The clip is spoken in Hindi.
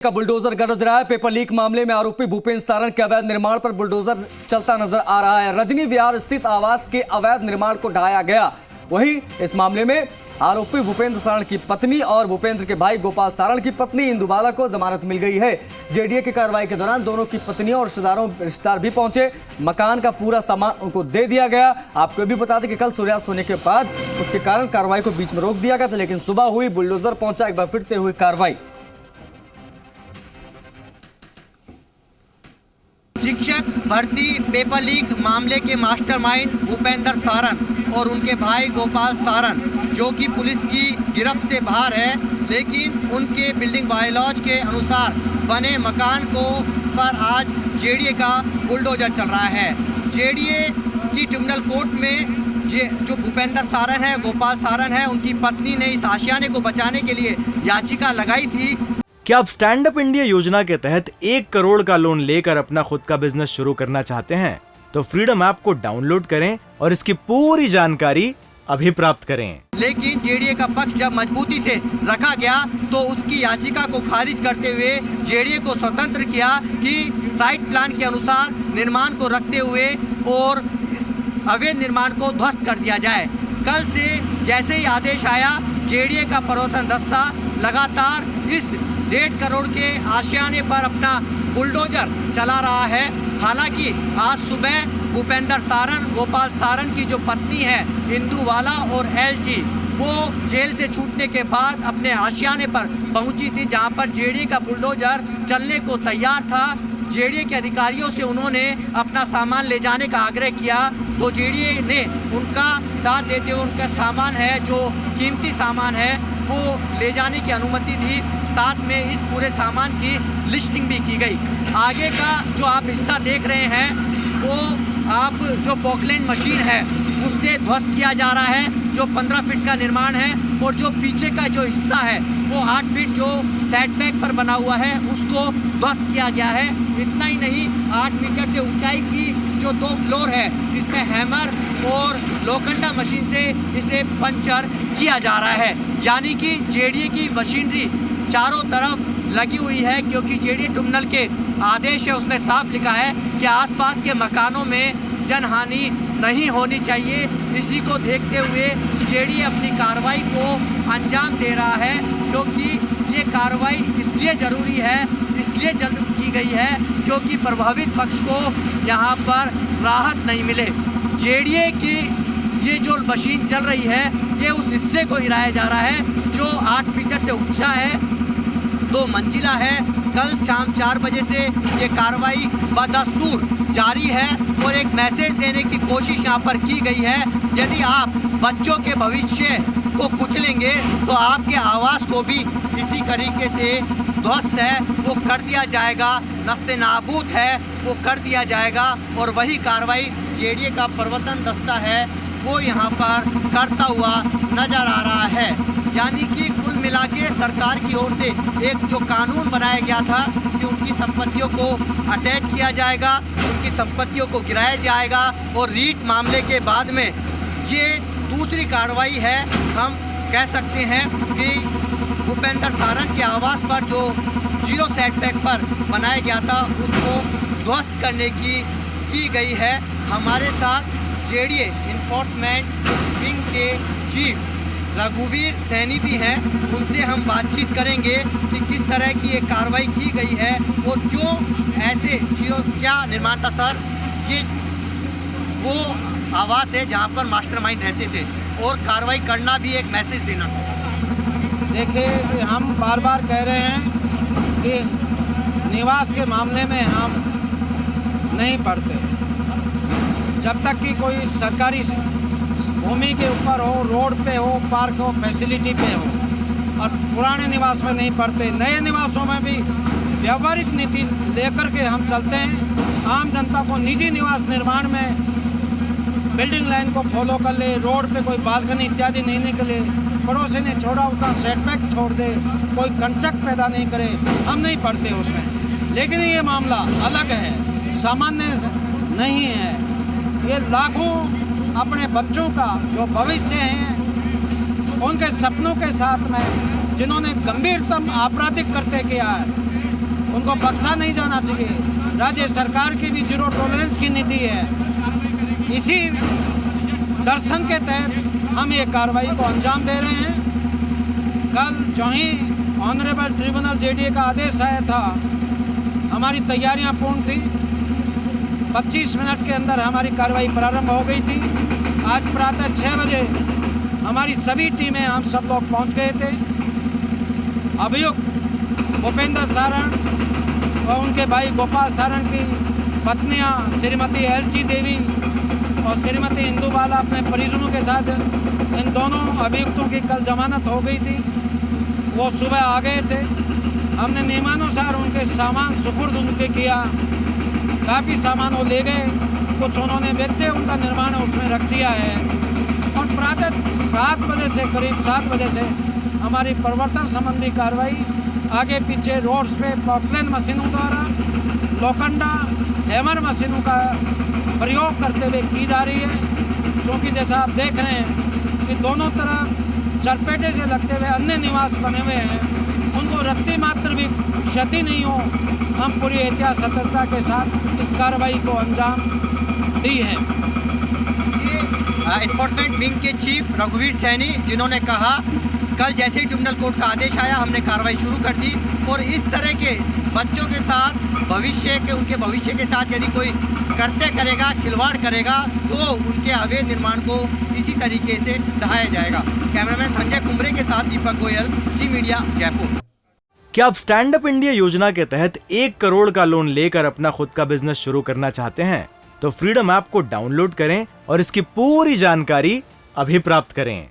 का बुलडोजर गरज रहा है। पेपर लीक मामले में आरोपी भूपेंद्र सारण के अवैध निर्माण पर बुलडोजर चलता नजर आ रहा है। रजनी विहार स्थित आवास के अवैध निर्माण को ढाया गया। वहीं इस मामले में आरोपी भूपेंद्र सारण की पत्नी और भूपेंद्र के भाई गोपाल सारण की पत्नी इंदुबाला को जमानत मिल गई है। जेडीए की कार्रवाई के दौरान दोनों की पत्नियों और रिश्तेदार भी पहुंचे। मकान का पूरा सामान उनको दे दिया गया। आपको भी बता दें कि कल सूर्यास्त होने के बाद उसके कारण कार्रवाई को बीच में रोक दिया गया था, लेकिन सुबह हुई, बुलडोजर पहुंचा, एक बार फिर से हुई कार्रवाई। शिक्षक भर्ती पेपर लीक मामले के मास्टरमाइंड भूपेंद्र सारण और उनके भाई गोपाल सारण, जो कि पुलिस की गिरफ्त से बाहर है, लेकिन उनके बिल्डिंग बायलॉज के अनुसार बने मकान को पर आज जेडीए का बुलडोजर चल रहा है। जेडीए की ट्रिब्यूनल कोर्ट में जो भूपेंद्र सारण है, गोपाल सारण है, उनकी पत्नी ने इस आशियाने को बचाने के लिए याचिका लगाई थी। क्या आप स्टैंड अप इंडिया योजना के तहत 1 करोड़ का लोन लेकर अपना खुद का बिजनेस शुरू करना चाहते हैं? तो फ्रीडम ऐप को डाउनलोड करें और इसकी पूरी जानकारी अभी प्राप्त करें। लेकिन जेडीए का पक्ष जब मजबूती से रखा गया तो उसकी याचिका को खारिज करते हुए जेडीए को स्वतंत्र किया कि साइट प्लान के अनुसार निर्माण को रखते हुए और इस अवैध निर्माण को ध्वस्त कर दिया जाए। कल से जैसे ही आदेश आया, जेडीए का प्रवर्तन दस्ता लगातार इस 1.5 करोड़ के आशियाने पर अपना बुलडोजर चला रहा है। हालांकि आज सुबह भूपेंद्र सारण, गोपाल सारण की जो पत्नी है इंदुबाला और एलजी, वो जेल से छूटने के बाद अपने आशियाने पर पहुंची थी, जहां पर जेडीए का बुलडोजर चलने को तैयार था। जेडीए के अधिकारियों से उन्होंने अपना सामान ले जाने का आग्रह किया तो जेडीए ने उनका साथ देते हुए उनका सामान है, जो कीमती सामान है, वो ले जाने की अनुमति दी। साथ में इस पूरे सामान की लिस्टिंग भी की गई। आगे का जो आप हिस्सा देख रहे हैं वो आप जो पोकलैंड मशीन है उससे ध्वस्त किया जा रहा है, जो 15 फीट का निर्माण है, और जो पीछे का जो हिस्सा है वो 8 फीट जो सेटबैक पर बना हुआ है उसको ध्वस्त किया गया है। इतना ही नहीं, 8 मीटर से ऊंचाई की जो 2 फ्लोर है इसमें हैमर और लोखंडा मशीन से इसे पंचर किया जा रहा है। यानी कि जेडीए की मशीनरी चारों तरफ लगी हुई है, क्योंकि जेडीए ट्रिब्यूनल के आदेश है उसमें साफ लिखा है कि आसपास के मकानों में जनहानि नहीं होनी चाहिए। इसी को देखते हुए जेडीए अपनी कार्रवाई को अंजाम दे रहा है, क्योंकि ये कार्रवाई इसलिए ज़रूरी है, इसलिए जल्द की गई है क्योंकि प्रभावित पक्ष को यहाँ पर राहत नहीं मिले। जेडीए की ये जो मशीन चल रही है ये उस हिस्से को गिराया जा रहा है जो 8 मीटर से ऊंचा है, 2 मंजिला है। कल शाम 4 बजे से ये कार्रवाई बदस्तूर जारी है और एक मैसेज देने की कोशिश यहाँ पर की गई है। यदि आप बच्चों के भविष्य को कुचलेंगे तो आपके आवास को भी इसी तरीके से ध्वस्त है वो कर दिया जाएगा, नस्ते नाबूद है वो कर दिया जाएगा। और वही कार्रवाई जेडीए का प्रवर्तन दस्ता है वो यहाँ पर करता हुआ नजर आ रहा है। यानी कि कुल मिला के सरकार की ओर से एक जो कानून बनाया गया था कि उनकी संपत्तियों को अटैच किया जाएगा, उनकी संपत्तियों को गिराया जाएगा, और रीट मामले के बाद में ये दूसरी कार्रवाई है। हम कह सकते हैं कि भूपेंद्र सारण के आवास पर जो 0 सेटबैक पर बनाया गया था उसको ध्वस्त करने की गई है। हमारे साथ जेडीए इन्फोर्समेंट विंग के चीफ रघुवीर सैनी भी हैं, उनसे हम बातचीत करेंगे कि किस तरह की ये कार्रवाई की गई है और क्यों ऐसे क्या निर्माण था। सर, ये वो आवास है जहाँ पर मास्टरमाइंड रहते थे और कार्रवाई करना भी एक मैसेज देना। देखिए कि हम बार बार कह रहे हैं कि निवास के मामले में हम नहीं पढ़ते जब तक कि कोई सरकारी भूमि के ऊपर हो, रोड पे हो, पार्क हो, फैसिलिटी पे हो, और पुराने निवास में नहीं पड़ते। नए निवासों में भी व्यावहारिक नीति लेकर के हम चलते हैं। आम जनता को निजी निवास निर्माण में बिल्डिंग लाइन को फॉलो कर ले, रोड पे कोई बालकनी इत्यादि नहीं निकले, पड़ोसी ने छोड़ा उसका सेटबैक छोड़ दे, कोई कंट्रैक्ट पैदा नहीं करे, हम नहीं पढ़ते उसमें। लेकिन ये मामला अलग है, सामान्य नहीं है। ये लाखों अपने बच्चों का जो भविष्य है, उनके सपनों के साथ में जिन्होंने गंभीरतम आपराधिक कृत्य किया है, उनको बख्शा नहीं जाना चाहिए। राज्य सरकार की भी जीरो टॉलरेंस की नीति है। इसी दर्शन के तहत हम ये कार्रवाई को अंजाम दे रहे हैं। कल जो ही ऑनरेबल ट्रिब्यूनल जेडीए का आदेश आया था, हमारी तैयारियां पूर्ण थी। 25 मिनट के अंदर हमारी कार्रवाई प्रारंभ हो गई थी। आज प्रातः 6 बजे हमारी सभी टीमें, हम सब लोग पहुंच गए थे। अभियुक्त भूपेंद्र सारण और उनके भाई गोपाल सारण की पत्नियां श्रीमती एलची देवी और श्रीमती इंदुबाला अपने परिजनों के साथ, इन दोनों अभियुक्तों की कल जमानत हो गई थी। वो सुबह आ गए थे। हमने नियमानुसार उनके सामान सुपुर्द उनके किया। काफ़ी सामान वो ले गए, कुछ उन्होंने व्यक्ति उनका निर्माण उसमें रख दिया है। और प्रातः 7 बजे से, करीब 7 बजे से हमारी प्रवर्तन संबंधी कार्रवाई आगे पीछे रोड्स पे पॉकलेन मशीनों द्वारा, लोखंडा, हैमर मशीनों का प्रयोग करते हुए की जा रही है। क्योंकि जैसा आप देख रहे हैं कि दोनों तरफ चरपेटे से लगते हुए अन्य निवास बने हुए हैं, उनको रत्ती मात्र भी क्षति नहीं हो, हम पूरी एहतियात सतर्कता के साथ इस कार्रवाई को अंजाम दी है। एनफोर्समेंट विंग के चीफ रघुवीर सैनी, जिन्होंने कहा कल जैसे ही ट्रिब्यूनल कोर्ट का आदेश आया, हमने कार्रवाई शुरू कर दी और इस तरह के बच्चों के साथ उनके भविष्य के साथ यदि कोई करेगा, खिलवाड़ करेगा, तो उनके अवैध निर्माण को इसी तरीके से ढहाया जाएगा। कैमरामैन संजय कुमरे के साथ दीपक गोयल, जी मीडिया, जयपुर। क्या आप स्टैंड अप इंडिया योजना के तहत 1 करोड़ का लोन लेकर अपना खुद का बिजनेस शुरू करना चाहते हैं? तो फ्रीडम ऐप को डाउनलोड करें और इसकी पूरी जानकारी अभी प्राप्त करें।